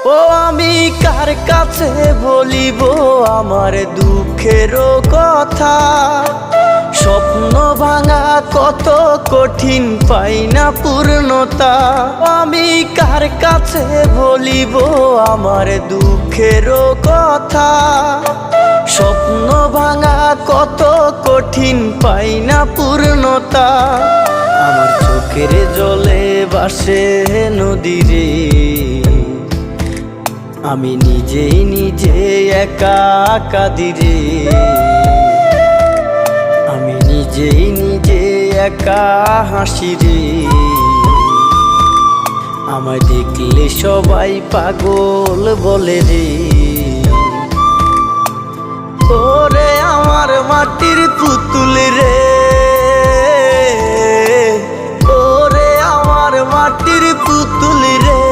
ও আমি কার কাছে বলিব আমার দুঃখের কথা? স্বপ্ন ভাঙা কত কঠিন, পাই না পূর্ণতা। আমি কার কাছে বলিব আমার দুঃখের কথা? স্বপ্ন ভাঙা কত কঠিন, পাই না পূর্ণতা। আমার চোখের জলে ভাসে নদী রে, আমি নিজেই নিজে একা কাঁদি রে। আমি নিজেই নিজে একা হাসি রে। আমায় দেখলে সবাই পাগল বলে রে। ওরে আমার মাটির পুতুল রে, ওরে আমার মাটির পুতুল রে।